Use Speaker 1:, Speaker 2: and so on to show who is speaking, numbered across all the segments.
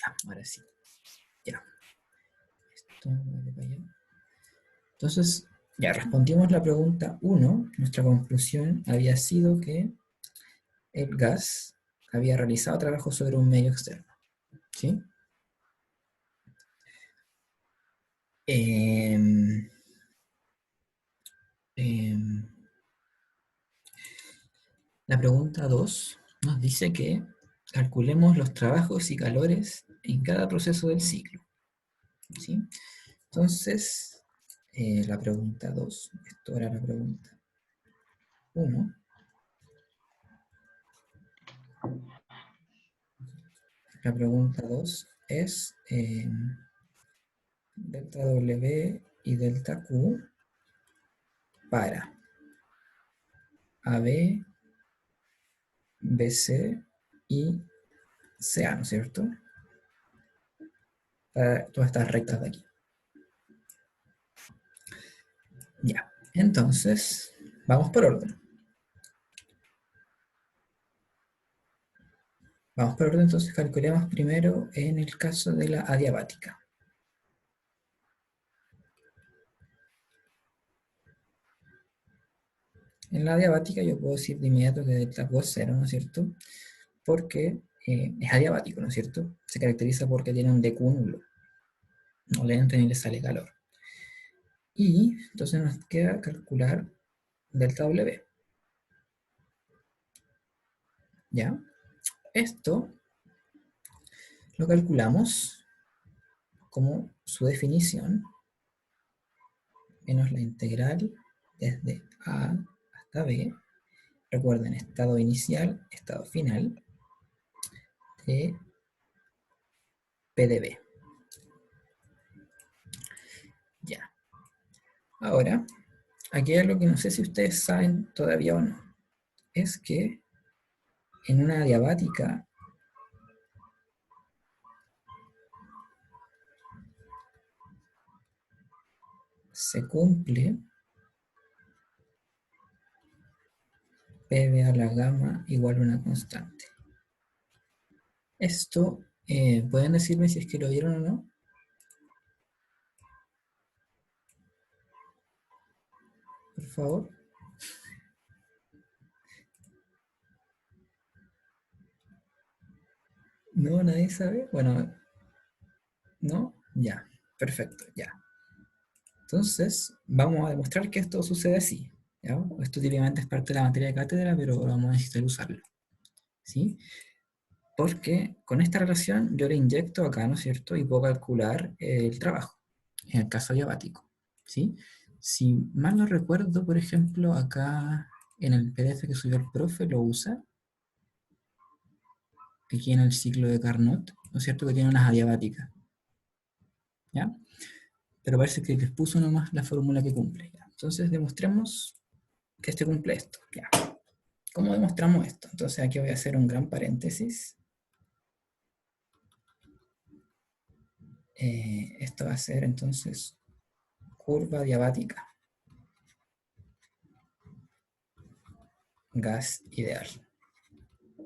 Speaker 1: Ya, ahora sí. Ya. Esto vale para allá. Entonces, ya respondimos la pregunta 1. Nuestra conclusión había sido que el gas había realizado trabajo sobre un medio externo. ¿Sí? Em, em, la pregunta 2 nos dice que calculemos los trabajos y calores en cada proceso del ciclo. ¿Sí? Entonces, la pregunta 2, esto era la pregunta 1. La pregunta 2 es delta W y delta Q para AB, BC y CA, ¿no es cierto? Para todas estas rectas de aquí. Ya, entonces, vamos por orden. Vamos por orden, entonces calculemos primero en el caso de la adiabática. En la adiabática yo puedo decir de inmediato que delta Q es 0, ¿no es cierto? Porque es adiabático, ¿no es cierto? Se caracteriza porque tiene un DQ nulo. No le entra ni le sale calor. Y entonces nos queda calcular delta W. ¿Ya? Esto lo calculamos como su definición menos la integral desde A hasta B. Recuerden, estado inicial, estado final de P de B. Ya. Ahora, aquí hay algo que no sé si ustedes saben todavía o no. Es que en una adiabática se cumple PB a la gamma igual a una constante. Esto, ¿pueden decirme si es que lo vieron o no? Por favor. ¿No? ¿Nadie sabe? Bueno, ¿no? Ya, perfecto, ya. Entonces, vamos a demostrar que esto sucede así. ¿Ya? Esto típicamente es parte de la materia de cátedra, pero vamos a necesitar usarlo. ¿Sí? Porque con esta relación yo le inyecto acá, ¿no es cierto? Y puedo calcular el trabajo, en el caso diabático. ¿Sí? Si mal no recuerdo, por ejemplo, acá en el PDF que subió el profe lo usa, aquí en el ciclo de Carnot, ¿no es cierto? Que tiene unas adiabáticas. ¿Ya? Pero parece que les puso nomás la fórmula que cumple. ¿Ya? Entonces demostremos que este cumple esto. ¿Ya? ¿Cómo demostramos esto? Entonces aquí voy a hacer un gran paréntesis. Esto va a ser entonces curva diabática. Gas ideal.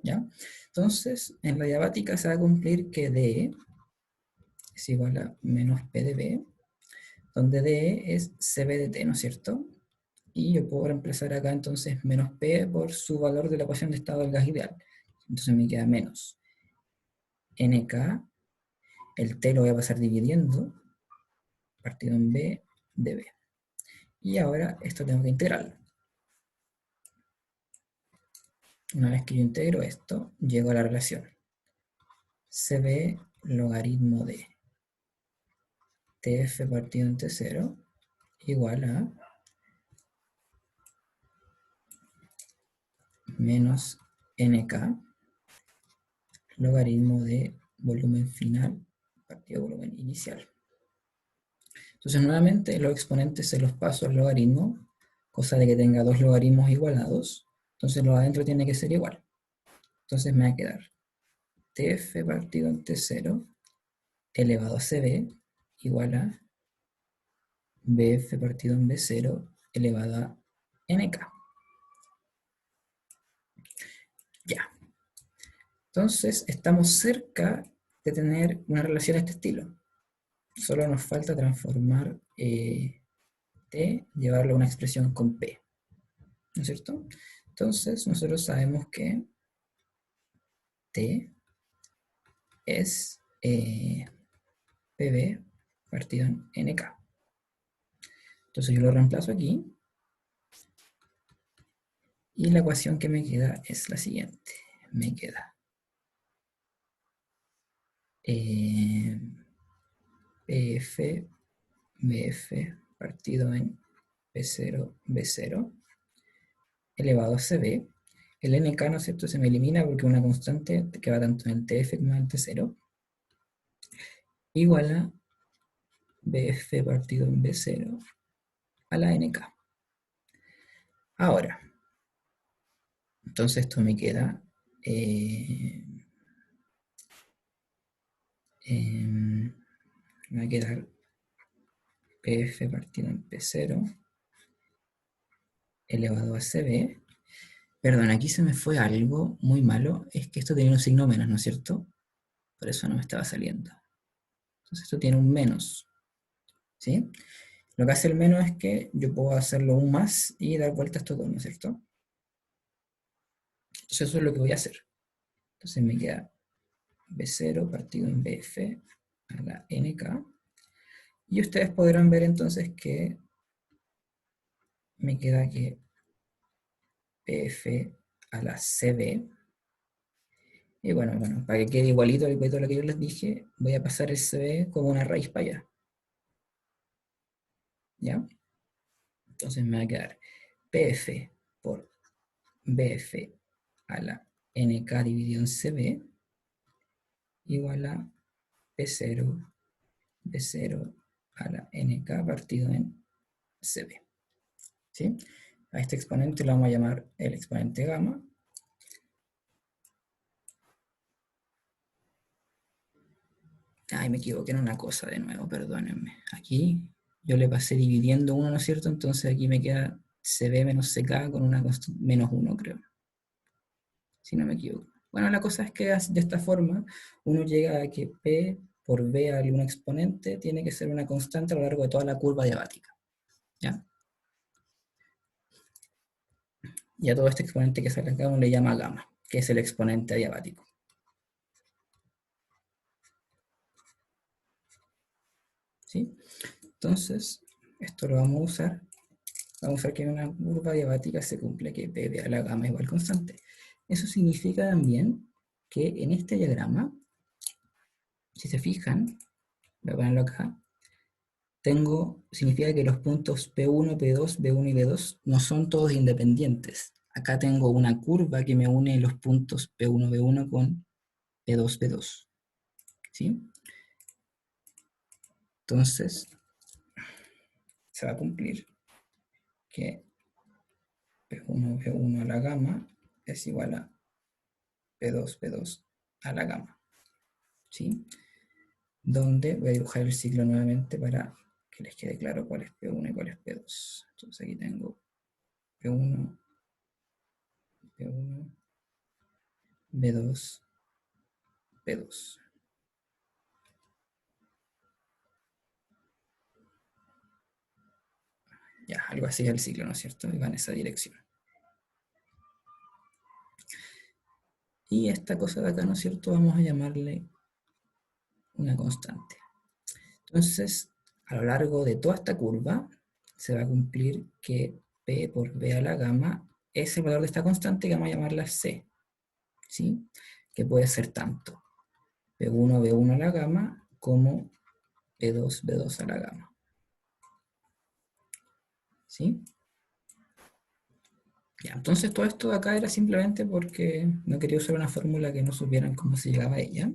Speaker 1: ¿Ya? Entonces, en la diabática se va a cumplir que D es igual a menos P de B, donde D es CB de T, ¿no es cierto? Y yo puedo reemplazar acá entonces menos P por su valor de la ecuación de estado del gas ideal. Entonces me queda menos NK, el T lo voy a pasar dividiendo, partido en B de B. Y ahora esto tengo que integrarlo. Una vez que yo integro esto, llego a la relación CB logaritmo de TF partido en T0 igual a menos NK logaritmo de volumen final partido volumen inicial. Entonces nuevamente los exponentes se los paso al logaritmo, cosa de que tenga dos logaritmos igualados, entonces lo adentro tiene que ser igual. Entonces me va a quedar TF partido en T0 elevado a CB igual a BF partido en B0 elevado a NK. Ya. Entonces estamos cerca de tener una relación de este estilo. Solo nos falta transformar T, llevarlo a una expresión con P, ¿no es cierto? Entonces, nosotros sabemos que T es PB partido en NK. Entonces yo lo reemplazo aquí y la ecuación que me queda es la siguiente. Me queda PF, BF partido en P0, B0 elevado a CB. El NK, ¿no es cierto?, se me elimina porque es una constante que va tanto en el TF como en el T0 igual a BF partido en B0 a la NK. Ahora, entonces esto me queda me va a quedar PF partido en P0 elevado a CB. Perdón, aquí se me fue algo muy malo, es que esto tenía un signo menos, ¿no es cierto? Por eso no me estaba saliendo. Entonces esto tiene un menos, ¿sí? Lo que hace el menos es que yo puedo hacerlo un más y dar vuelta a estos dos, ¿no es cierto? Entonces eso es lo que voy a hacer. Entonces me queda B0 partido en BF a la NK. Y ustedes podrán ver entonces que me queda que PF a la CB. Y bueno, para que quede igualito al lo que yo les dije, voy a pasar el CB como una raíz para allá. ¿Ya? Entonces me va a quedar PF por BF a la NK dividido en CB igual a P0, B0 a la NK partido en CB. ¿Sí? A este exponente lo vamos a llamar el exponente gamma. Ay, me equivoqué en una cosa de nuevo, perdónenme. Aquí yo le pasé dividiendo 1, ¿no es cierto? Entonces aquí me queda CB menos CK con una menos 1, creo. Si no me equivoco. Bueno, la cosa es que de esta forma uno llega a que P por B a algún exponente tiene que ser una constante a lo largo de toda la curva diabática. ¿Ya? Y a todo este exponente que sale acá uno le llama gamma, que es el exponente adiabático. ¿Sí? Entonces, esto lo vamos a usar. Vamos a ver que en una curva diabática se cumple que P de a la gamma igual constante. Eso significa también que en este diagrama, si se fijan, voy a ponerlo acá, significa que los puntos P1, P2, B1 y B2 no son todos independientes. Acá tengo una curva que me une los puntos P1, B1 con P2, B2. ¿Sí? Entonces, se va a cumplir que P1, B1 a la gamma es igual a P2, B2 a la gamma. ¿Sí? Donde voy a dibujar el ciclo nuevamente para que les quede claro cuál es P1 y cuál es P2. Entonces aquí tengo P1, P1, B2, P2. Ya, algo así es el ciclo, ¿no es cierto? Y va en esa dirección. Y esta cosa de acá, ¿no es cierto? Vamos a llamarle una constante. Entonces, a lo largo de toda esta curva, se va a cumplir que P por B a la gamma es el valor de esta constante que vamos a llamarla C. ¿Sí? Que puede ser tanto P1, B1 a la gamma como P2, B2 a la gamma. ¿Sí? Ya, entonces todo esto de acá era simplemente porque no quería usar una fórmula que no supieran cómo se llegaba a ella.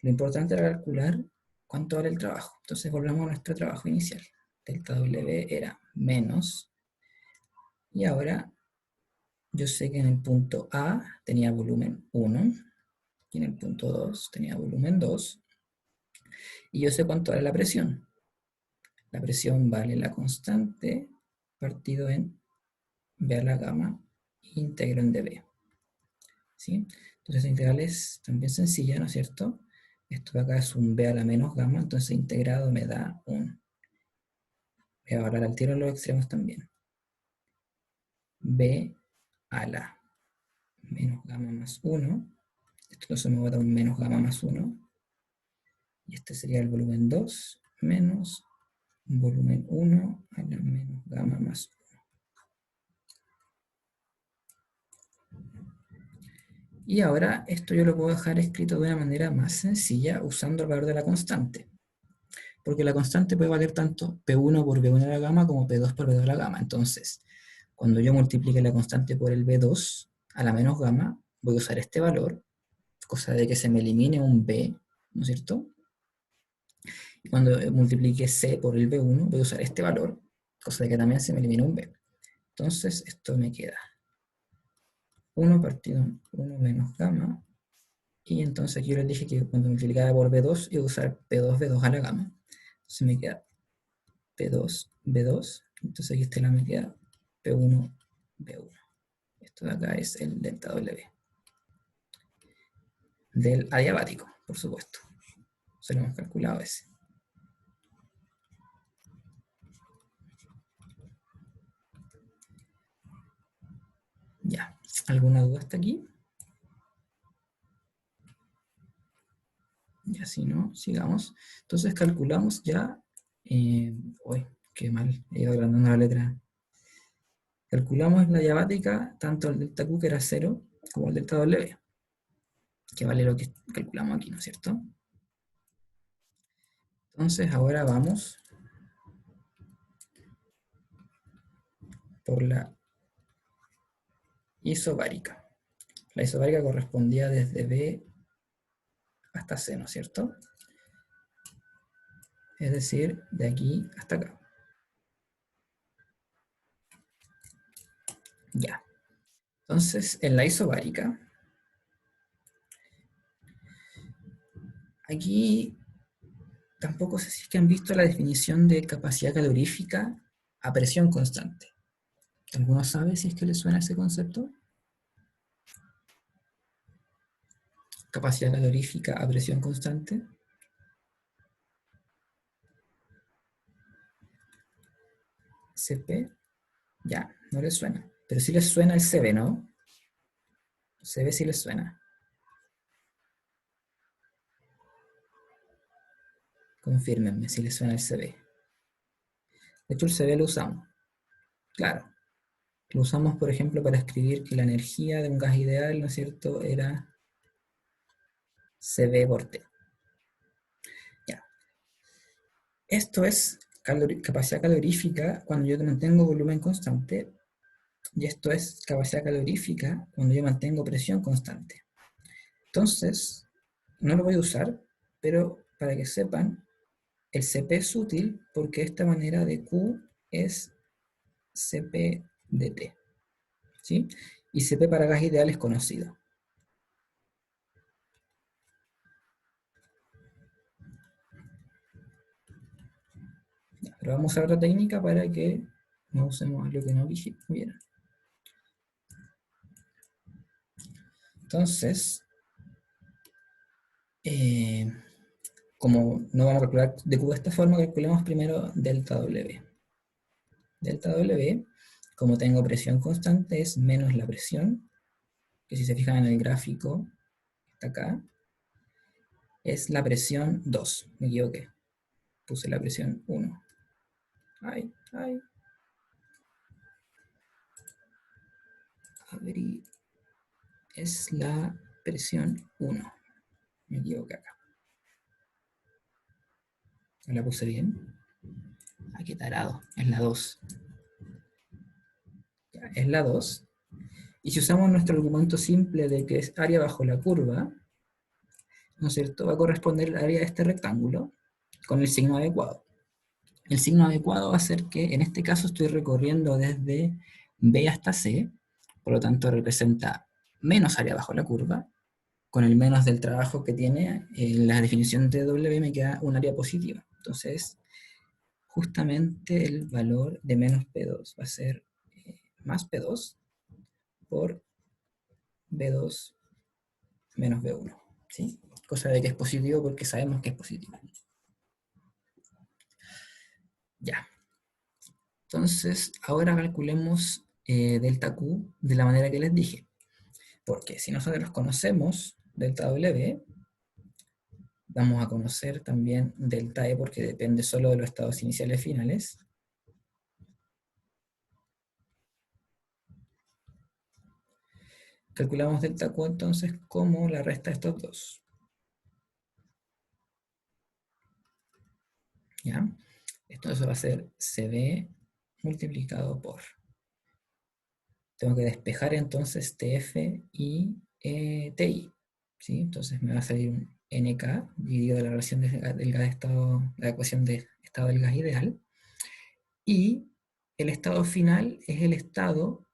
Speaker 1: Lo importante era calcular cuánto vale el trabajo. Entonces volvamos a nuestro trabajo inicial. Delta W era menos. Y ahora yo sé que en el punto A tenía volumen 1 y en el punto 2 tenía volumen 2. Y yo sé cuánto vale la presión. La presión vale la constante partido en B a la gamma íntegro en dB. ¿Sí? Entonces la integral es también sencilla, ¿no es cierto? Esto de acá es un b a la menos gamma, entonces integrado me da un... Voy a barrar al tiro en los extremos también. B a la menos gamma más 1. Esto entonces me va a dar un menos gamma más 1. Y este sería el volumen 2 menos volumen 1 a la menos gamma más 1. Y ahora esto yo lo puedo dejar escrito de una manera más sencilla usando el valor de la constante. Porque la constante puede valer tanto P1 por B1 a la gamma como P2 por B2 a la gamma. Entonces, cuando yo multiplique la constante por el B2 a la menos gamma, voy a usar este valor, cosa de que se me elimine un B, ¿no es cierto? Y cuando multiplique C por el B1, voy a usar este valor, cosa de que también se me elimine un B. Entonces, esto me queda 1 partido 1 menos gamma. Y entonces aquí yo les dije que cuando multiplicaba por B2, iba a usar P2, B2 a la gamma. Entonces me queda P2, B2. Entonces aquí este lado me queda P1, B1. Esto de acá es el delta W. Del adiabático, por supuesto. Se lo hemos calculado ese. Ya. ¿Alguna duda hasta aquí? Y así no, sigamos. Entonces calculamos ya. Uy, qué mal, he ido agrandando la letra. Calculamos la diabática, tanto el delta Q que era 0, como el delta W, que vale lo que calculamos aquí, ¿no es cierto? Entonces ahora vamos por la isobárica. La isobárica correspondía desde B hasta C, ¿no es cierto? Es decir, de aquí hasta acá. Ya. Entonces, en la isobárica, aquí tampoco sé si es que han visto la definición de capacidad calorífica a presión constante. ¿Alguno sabe si es que le suena ese concepto? Capacidad calorífica a presión constante. CP, ya, no le suena. Pero sí les suena el CB, ¿no? CB sí les suena. Confírmenme si les suena el CB. De hecho, el CB lo usamos. Claro. Lo usamos, por ejemplo, para escribir que la energía de un gas ideal, ¿no es cierto?, era CB por T. Ya. Esto es capacidad calorífica cuando yo mantengo volumen constante, y esto es capacidad calorífica cuando yo mantengo presión constante. Entonces, no lo voy a usar, pero para que sepan, el CP es útil porque esta manera de Q es CP de T. ¿Sí? Y CP para gas ideal es conocido. Ya, pero vamos a otra técnica para que no usemos lo que no vieron. Entonces, como no vamos a calcular de Q de esta forma, calculemos primero delta W. Delta W, como tengo presión constante, es menos la presión, que si se fijan en el gráfico, está acá, es la presión 2. Me equivoqué. Puse la presión 1. Ay, ay. Abrí. Es la presión 1. Me equivoqué acá. ¿No la puse bien? Ay, qué tarado. Es la 2. Es la 2. Y si usamos nuestro argumento simple de que es área bajo la curva, ¿no es cierto?, va a corresponder el área de este rectángulo con el signo adecuado. El signo adecuado va a ser que en este caso estoy recorriendo desde B hasta C, por lo tanto representa menos área bajo la curva, con el menos del trabajo que tiene, la definición de W me queda un área positiva. Entonces, justamente el valor de menos P2 va a ser más P2 por B2 menos B1. ¿Sí? cosa de que es positivo porque sabemos que es positivo. Ya. Entonces, ahora calculemos delta Q de la manera que les dije. Porque si nosotros conocemos delta W, vamos a conocer también delta E porque depende solo de los estados iniciales y finales. Calculamos delta Q entonces como la resta de estos dos. ¿Ya? Esto va a ser CB multiplicado por. Tengo que despejar entonces TF y TI. ¿Sí? Entonces me va a salir un NK dividido de la relación del gas estado, la ecuación de estado del gas ideal. Y el estado final es el estado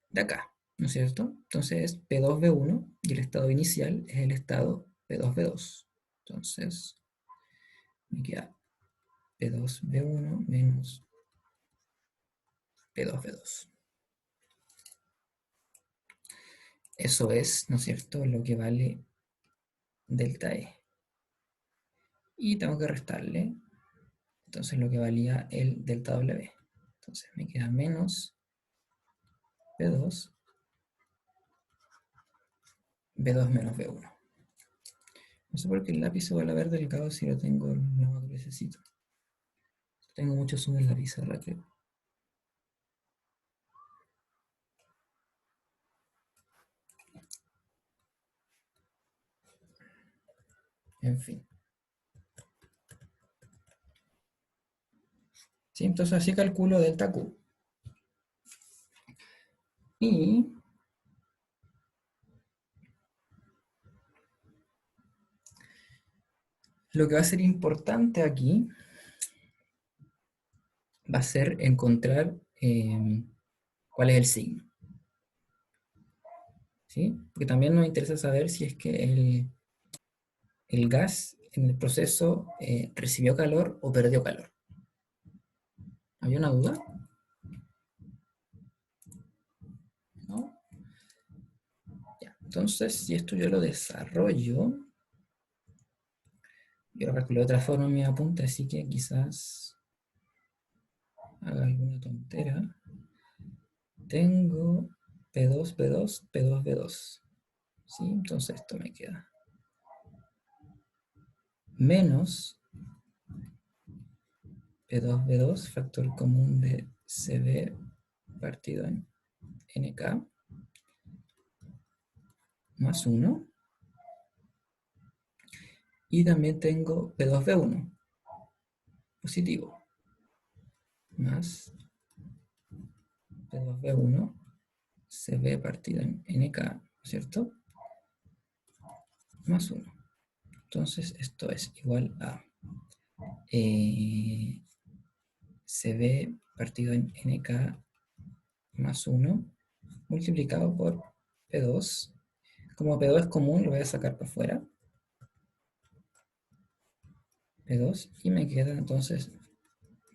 Speaker 1: de acá, ¿no es cierto? Entonces P2V1 y el estado inicial es el estado P2V2. Entonces me queda P2V1 menos P2V2. Eso es, ¿no es cierto?, lo que vale delta E. Y tengo que restarle, entonces, lo que valía el delta W. Entonces me queda menos P2, B2 menos B1. No sé por qué el lápiz se vuelve a ver delgado si lo tengo lo que necesito. Tengo mucho zoom en la pizarra, creo. En fin. ¿Sí? Entonces así calculo delta Q. Y lo que va a ser importante aquí va a ser encontrar cuál es el signo. ¿Sí? Porque también nos interesa saber si es que el gas en el proceso recibió calor o perdió calor. ¿Había una duda? ¿No? Ya. Entonces, si esto yo lo desarrollo, yo lo calculo de otra forma en mi apunte, así que quizás haga alguna tontera. Tengo P2, P2, P2, B2. ¿Sí? Entonces esto me queda menos P2, B2, factor común de CB partido en NK, más 1. Y también tengo P2B1, positivo, más P2B1, CB partido en NK, ¿cierto? Más 1. Entonces esto es igual a CB partido en NK más 1 multiplicado por P2. Como P2 es común, lo voy a sacar para afuera. P2 y me queda entonces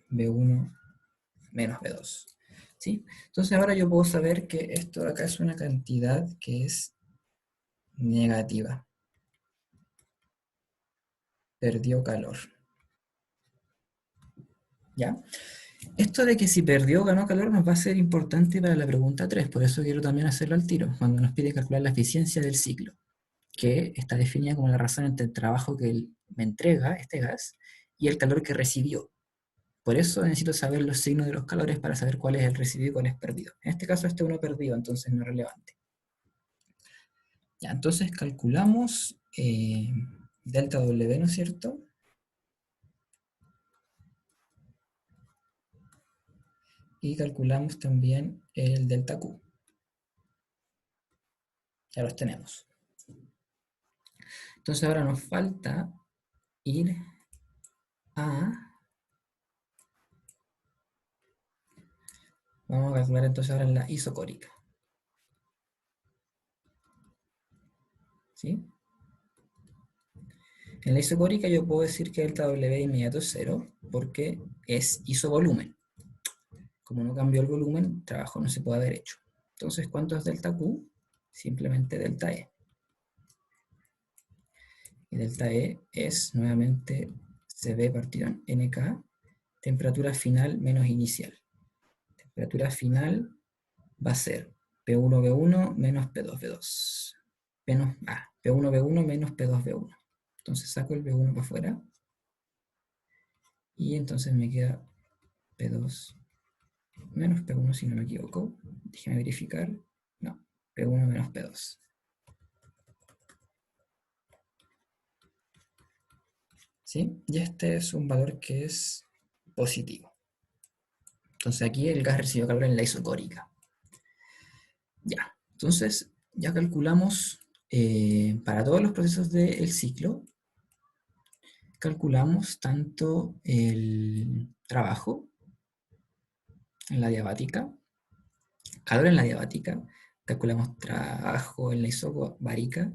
Speaker 1: B1 menos B2. ¿Sí? Entonces ahora yo puedo saber que esto de acá es una cantidad que es negativa. Perdió calor. ¿Ya? Esto de que si perdió o ganó calor nos va a ser importante para la pregunta 3, por eso quiero también hacerlo al tiro, cuando nos pide calcular la eficiencia del ciclo, que está definida como la razón entre el trabajo que él me entrega, este gas, y el calor que recibió. Por eso necesito saber los signos de los calores para saber cuál es el recibido y cuál es perdido. En este caso este uno perdido, entonces no es relevante. Ya, entonces calculamos delta W, ¿no es cierto? Y calculamos también el delta Q. Ya los tenemos. Entonces ahora nos falta ir a... Vamos a calcular entonces ahora en la isocórica. ¿Sí? En la isocórica yo puedo decir que delta W inmediato es 0 porque es isovolumen. Como no cambió el volumen, el trabajo no se puede haber hecho. Entonces, ¿cuánto es delta Q? Simplemente delta E. Y delta E es nuevamente CB partido en NK, temperatura final menos inicial. Temperatura final va a ser P1V1 menos P2V2. P1V1 menos P2V1. Entonces saco el V1 para afuera. Y entonces me queda P2 menos P1 si no me equivoco. Déjeme verificar. No, P1 menos P2. ¿Sí? Y este es un valor que es positivo. Entonces aquí el gas recibió calor en la isocórica. Ya, entonces ya calculamos para todos los procesos del ciclo, calculamos tanto el trabajo en la diabática, calor en la diabática, calculamos trabajo en la isobárica,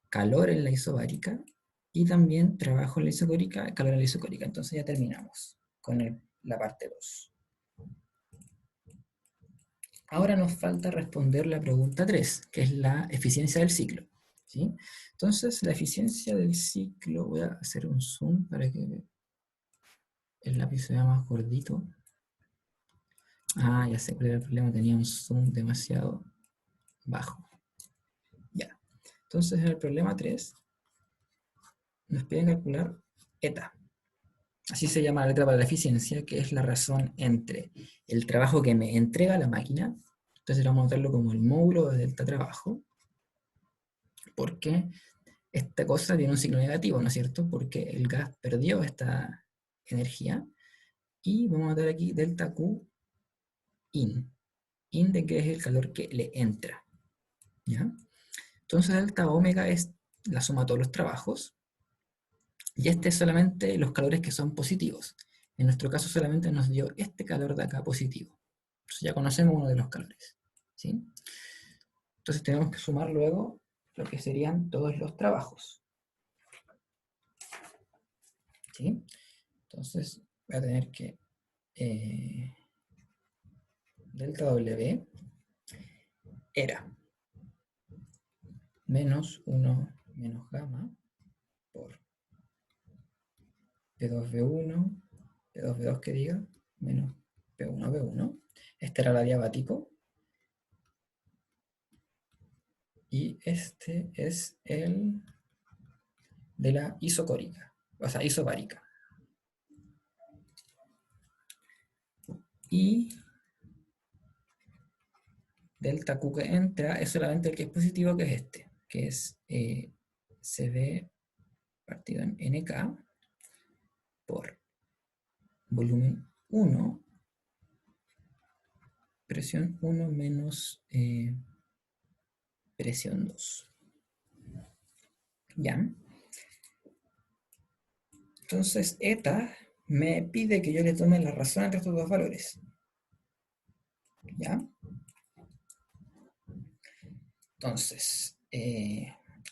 Speaker 1: calor en la isobárica y también trabajo en la isocórica, calor en la isocórica. Entonces ya terminamos con la parte 2. Ahora nos falta responder la pregunta 3, que es la eficiencia del ciclo. ¿Sí? Entonces, la eficiencia del ciclo, voy a hacer un zoom para que el lápiz se vea más gordito. Ah, ya sé cuál era el problema, tenía un zoom demasiado bajo. Ya. Entonces, en el problema 3, nos piden calcular eta. Así se llama la letra para la eficiencia, que es la razón entre el trabajo que me entrega la máquina. Entonces vamos a notarlo como el módulo de delta trabajo, porque esta cosa tiene un signo negativo, ¿no es cierto? Porque el gas perdió esta energía. Y vamos a dar aquí delta Q in. In de que es el calor que le entra. ¿Ya? Entonces delta omega es la suma de todos los trabajos. Y este es solamente los calores que son positivos. En nuestro caso solamente nos dio este calor de acá positivo. Entonces ya conocemos uno de los calores. ¿Sí? Entonces tenemos que sumar luego lo que serían todos los trabajos. ¿Sí? Entonces voy a tener que delta W era menos 1 menos gamma por P2V1, P2V2 que diga, menos P1V1. Este era el adiabático. Y este es el de la isocórica, o sea, isobárica. Y delta Q que entra es solamente el que es positivo, que es este, que es CB partido en NK por volumen 1, presión 1 menos presión 2. ¿Ya? Entonces, eta me pide que yo le tome la razón entre estos dos valores. ¿Ya? Entonces,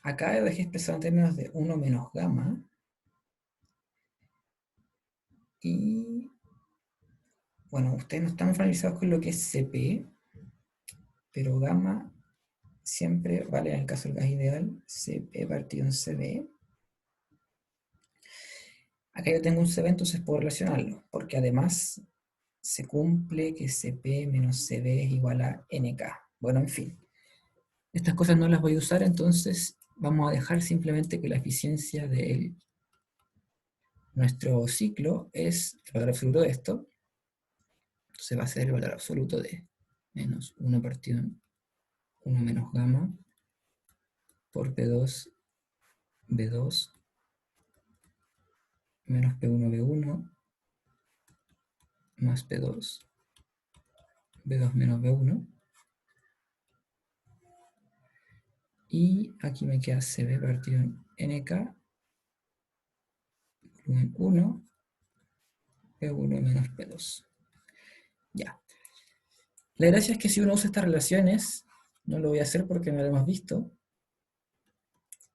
Speaker 1: acá dejé expresado en términos de 1 menos gamma. Y, bueno, ustedes no están familiarizados con lo que es CP, pero gamma siempre vale en el caso del gas ideal, CP partido en CB. Acá yo tengo un CB, entonces puedo relacionarlo, porque además se cumple que CP menos CB es igual a NK. Bueno, en fin. Estas cosas no las voy a usar, entonces vamos a dejar simplemente que la eficiencia de nuestro ciclo es el valor absoluto de esto. Entonces va a ser el valor absoluto de menos 1 partido en 1 menos gamma por P2 B2 menos P1 B1 más P2 B2 menos B1. Y aquí me queda CB partido en NK volumen 1 P1 menos P2. Ya. La gracia es que si uno usa estas relaciones, no lo voy a hacer porque no lo hemos visto,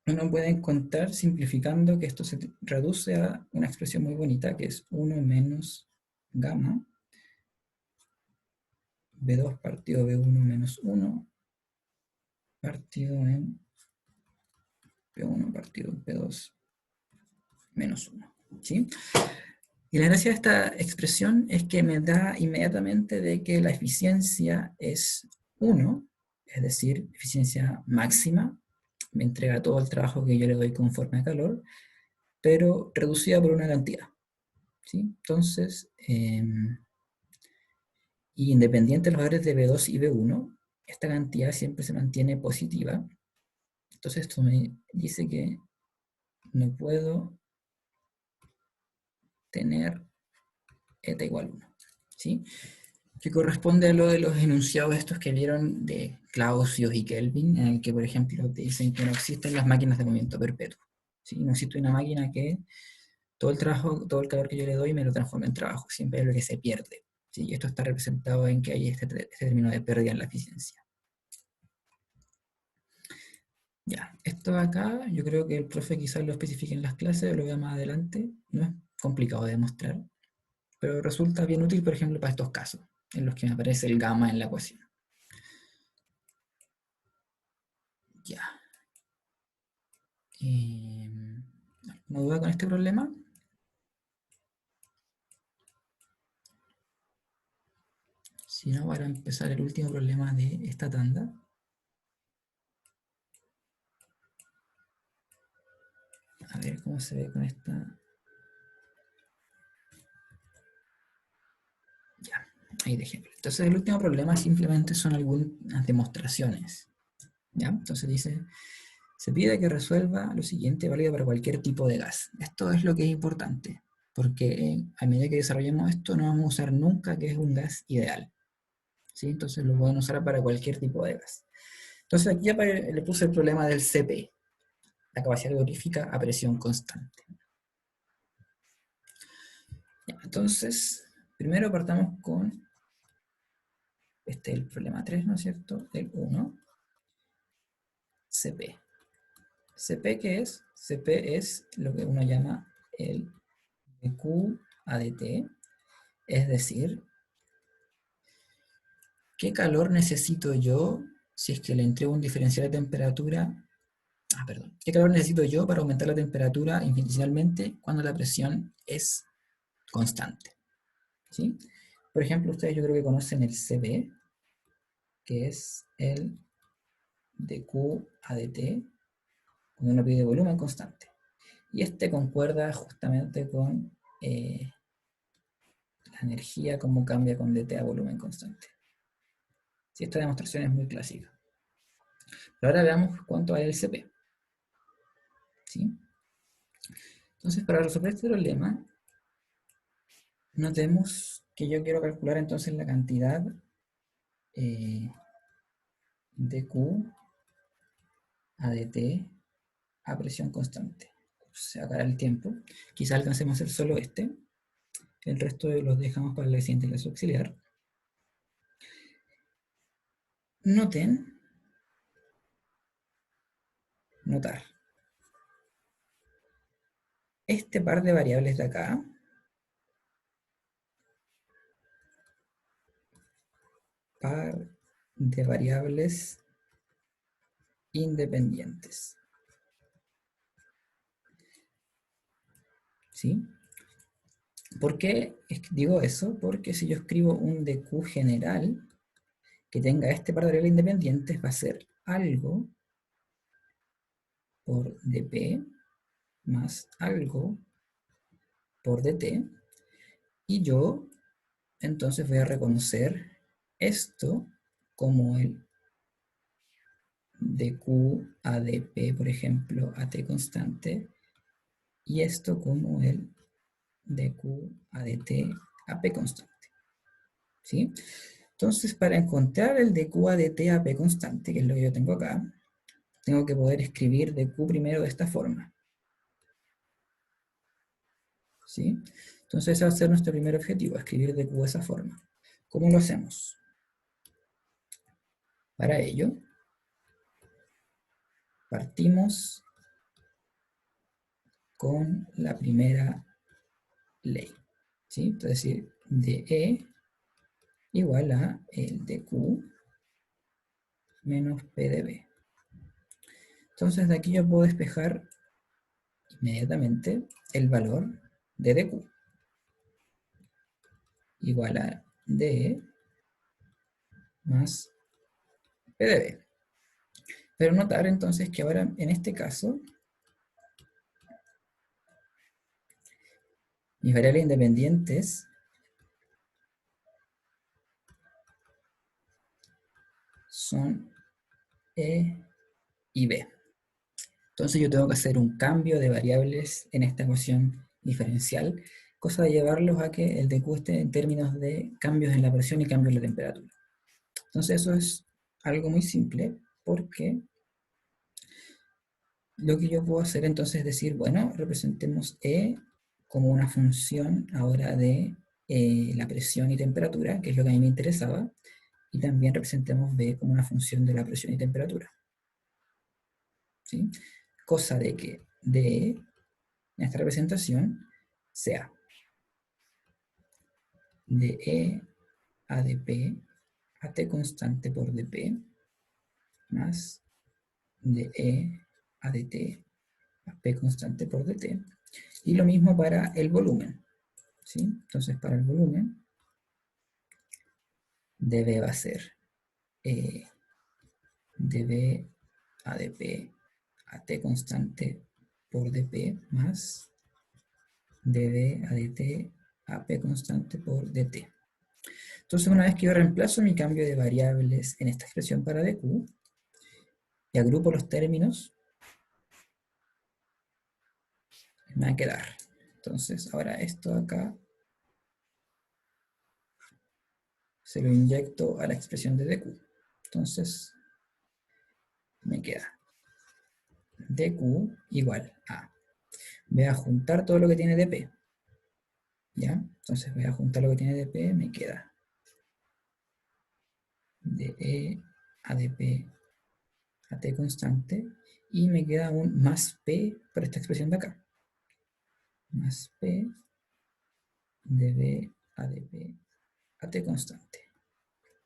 Speaker 1: uno puede encontrar, simplificando, que esto se reduce a una expresión muy bonita, que es 1 menos gamma, B2 partido B1 menos 1, partido en P1 partido en P2 menos 1. ¿Sí? Y la gracia de esta expresión es que me da inmediatamente de que la eficiencia es 1, es decir, eficiencia máxima, me entrega todo el trabajo que yo le doy conforme a calor, pero reducida por una cantidad. ¿Sí? Entonces, y independiente de los valores de B2 y B1, esta cantidad siempre se mantiene positiva. Entonces esto me dice que no puedo tener eta igual 1. ¿Sí? Que corresponde a lo de los enunciados estos que vieron de Clausius y Kelvin, en el que, por ejemplo, te dicen que no existen las máquinas de movimiento perpetuo. ¿Sí? No existe una máquina que todo el trabajo, todo el calor que yo le doy me lo transforme en trabajo, siempre es lo que se pierde. ¿Sí? Y esto está representado en que hay este término de pérdida en la eficiencia. Ya, esto de acá, yo creo que el profe quizás lo especifique en las clases, lo vea más adelante, no es complicado de demostrar, pero resulta bien útil, por ejemplo, para estos casos, en los que me aparece el gamma en la ecuación. Ya. ¿Alguna duda con este problema? Si no, para empezar el último problema de esta tanda. A ver cómo se ve con esta. Ya, ahí de ejemplo. Entonces el último problema simplemente son algunas demostraciones. ¿Ya? Entonces dice, se pide que resuelva lo siguiente válido para cualquier tipo de gas. Esto es lo que es importante, porque a medida que desarrollemos esto no vamos a usar nunca que es un gas ideal. ¿Sí? Entonces lo pueden usar para cualquier tipo de gas. Entonces aquí ya le puse el problema del CP, la capacidad calorífica a presión constante. Ya, entonces, primero partamos con el problema 3, ¿no es cierto? El 1, CP. CP, ¿qué es? CP es lo que uno llama el dQ a dt, es decir, ¿qué calor necesito yo si es que le entrego un diferencial de temperatura? ¿Qué calor necesito yo para aumentar la temperatura infinitesimalmente cuando la presión es constante? ¿Sí? Por ejemplo, ustedes yo creo que conocen el CB, que es el dQ a dt, cuando uno pide volumen constante. Y este concuerda justamente con la energía, cómo cambia con dt a volumen constante. Sí, esta demostración es muy clásica. Pero ahora veamos cuánto vale el CP. ¿Sí? Entonces, para resolver este problema, notemos que yo quiero calcular entonces la cantidad de Q a dt a presión constante. Se acabará el tiempo. Quizá alcancemos a hacer solo este. El resto los dejamos para la siguiente clase auxiliar. Notar. Este par de variables de acá, par de variables independientes. ¿Sí? ¿Por qué digo eso? Porque si yo escribo un dq general que tenga este par de variables independientes, va a ser algo por dp más algo por dt, y yo entonces voy a reconocer esto como el dq a dp, por ejemplo, a t constante, y esto como el dq a dt a p constante. ¿Sí? Entonces, para encontrar el dq a dt a p constante, que es lo que yo tengo acá, tengo que poder escribir dq primero de esta forma. ¿Sí? Entonces ese va a ser nuestro primer objetivo, escribir dq de esa forma. ¿Cómo lo hacemos? Para ello, partimos con la primera ley. ¿Sí? Es decir, de igual a el dq menos p de b. Entonces de aquí yo puedo despejar y inmediatamente el valor de dq igual a dE más P de B. Pero notar entonces que ahora en este caso mis variables independientes son E y B. Entonces yo tengo que hacer un cambio de variables en esta ecuación diferencial, cosa de llevarlos a que el dq esté en términos de cambios en la presión y cambios en la temperatura. Entonces eso es algo muy simple, porque lo que yo puedo hacer entonces es decir, bueno, representemos E como una función ahora de la presión y temperatura, que es lo que a mí me interesaba, y también representemos B como una función de la presión y temperatura. ¿Sí? Cosa de que DE, en esta representación, sea dE a dP a T constante por dP más dE a dt a P constante por dt. Y lo mismo para el volumen. ¿Sí? Entonces, para el volumen, dB va a ser dB a dP a T constante por dP más dB a dt a P constante por dt. Entonces, una vez que yo reemplazo mi cambio de variables en esta expresión para dq y agrupo los términos, me va a quedar. Entonces, ahora esto acá se lo inyecto a la expresión de dq. Entonces, me queda dq igual a, voy a juntar todo lo que tiene dp, ¿ya? Entonces voy a juntar lo que tiene dp, me queda de a dp a t constante, y me queda un más p por esta expresión de acá, más p de b a dp a t constante.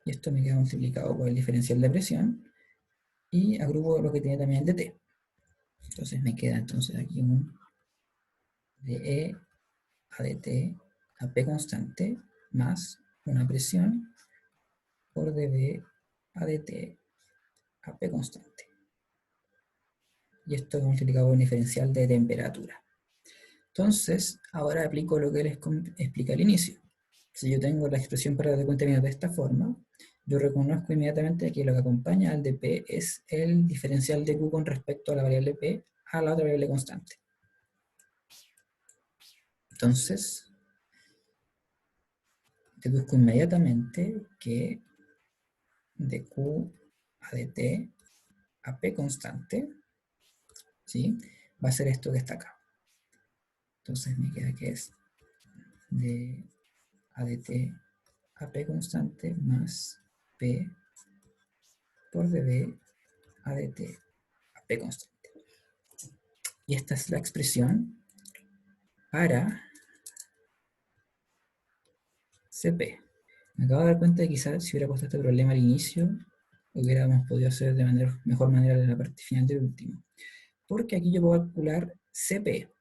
Speaker 1: Y esto me queda multiplicado por el diferencial de presión, y agrupo lo que tiene también el dt. Entonces me queda entonces aquí un de a dt a p constante más una presión por dB a dt a P constante. Y esto es multiplicado por un diferencial de temperatura. Entonces, ahora aplico lo que les expliqué al inicio. Si yo tengo la expresión para de cuenta de esta forma, yo reconozco inmediatamente que lo que acompaña al dP es el diferencial de Q con respecto a la variable P a la otra variable constante. Entonces, deduzco inmediatamente que de Q a dt a P constante, ¿sí? Va a ser esto que está acá. Entonces me queda que es de a dt a P constante más P por dB a dt a P constante. Y esta es la expresión para Cp. Me acabo de dar cuenta de que quizás si hubiera puesto este problema al inicio, hubiéramos podido hacer de mejor manera en la parte final del último. Porque aquí yo puedo calcular Cp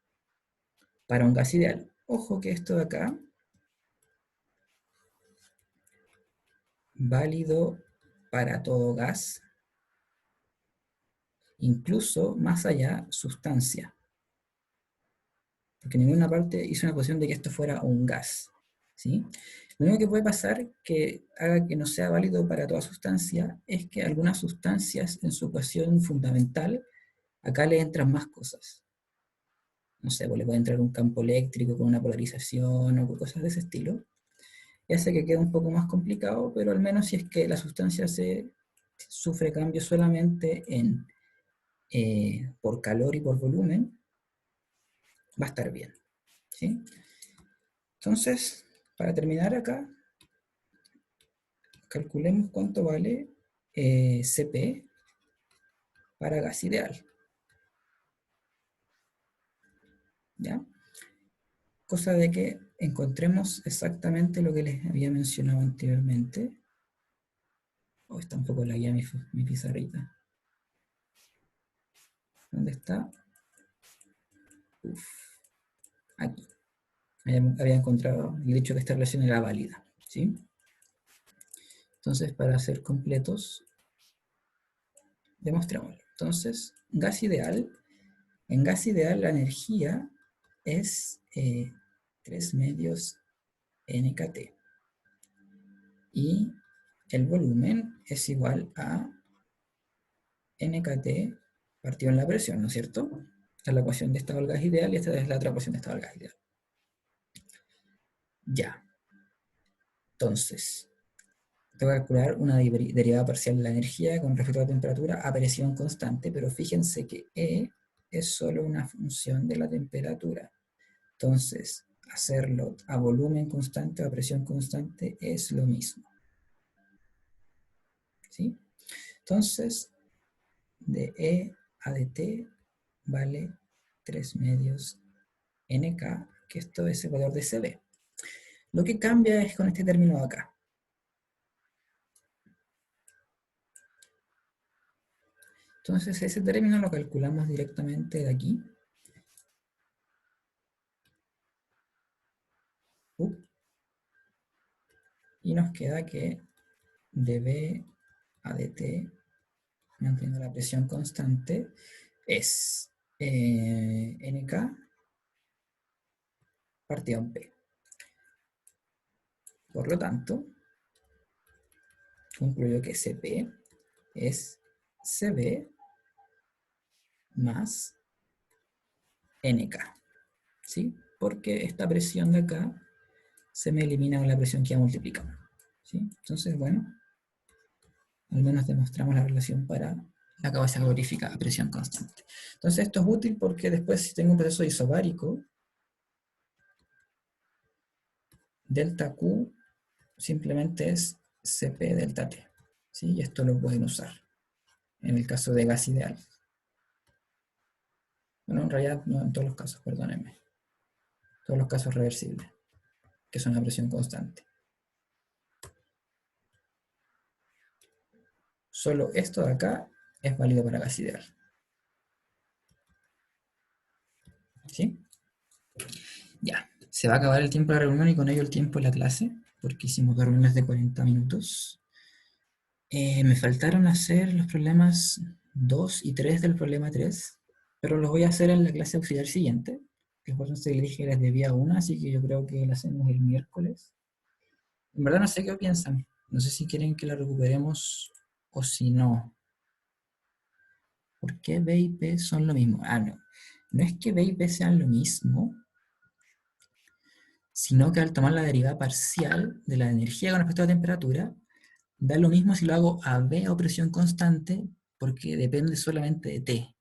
Speaker 1: para un gas ideal. Ojo que esto de acá, válido para todo gas, incluso más allá, sustancia. Porque en ninguna parte hizo una posición de que esto fuera un gas. ¿Sí? Lo único que puede pasar que haga que no sea válido para toda sustancia es que algunas sustancias en su ecuación fundamental, acá le entran más cosas. No sé, pues le puede entrar un campo eléctrico con una polarización o cosas de ese estilo. Y hace que quede un poco más complicado, pero al menos si es que la sustancia sufre cambios solamente por calor y por volumen, va a estar bien. ¿Sí? Entonces, para terminar acá, calculemos cuánto vale Cp para gas ideal. ¿Ya? Cosa de que encontremos exactamente lo que les había mencionado anteriormente. Oh, está un poco lagueada mi pizarrita. ¿Dónde está? Uf, aquí. Había encontrado el dicho que esta relación era válida, ¿sí? Entonces, para ser completos, demostrémoslo. Entonces, gas ideal. En gas ideal la energía es 3 medios nkt. Y el volumen es igual a nkt partido en la presión, ¿no es cierto? Esta es la ecuación de estado del gas ideal y esta es la otra ecuación de estado del gas ideal. Ya. Entonces, tengo que calcular una derivada parcial de la energía con respecto a la temperatura a presión constante, pero fíjense que E es solo una función de la temperatura. Entonces, hacerlo a volumen constante o a presión constante es lo mismo. ¿Sí? Entonces, de E a dt vale 3 medios nk, que esto es el valor de Cb. Lo que cambia es con este término de acá. Entonces ese término lo calculamos directamente de aquí. Y nos queda que de B a dt, manteniendo la presión constante, es nk partido en P. Por lo tanto, concluyo que Cp es Cb más nk, ¿sí? Porque esta presión de acá se me elimina con la presión que ya multiplicamos, ¿sí? Entonces, bueno, al menos demostramos la relación para la capacidad calorífica a presión constante. Entonces esto es útil porque después si tengo un proceso isobárico, delta Q simplemente es Cp delta T, ¿sí? Y esto lo pueden usar en el caso de gas ideal. Bueno, en realidad no en todos los casos, perdónenme. Todos los casos reversibles, que son a presión constante. Solo esto de acá es válido para gas ideal. ¿Sí? Ya, se va a acabar el tiempo de la reunión y con ello el tiempo de la clase, porque hicimos 2 reuniones de 40 minutos. Me faltaron hacer los problemas 2 y 3 del problema 3, pero los voy a hacer en la clase auxiliar siguiente, que por eso les dije que les debía una, así que yo creo que la hacemos el miércoles. En verdad no sé qué piensan, no sé si quieren que la recuperemos o si no. ¿Por qué B y P son lo mismo? Ah, no. No es que B y P sean lo mismo, sino que al tomar la derivada parcial de la energía con respecto a la temperatura, da lo mismo si lo hago a B o presión constante, porque depende solamente de T.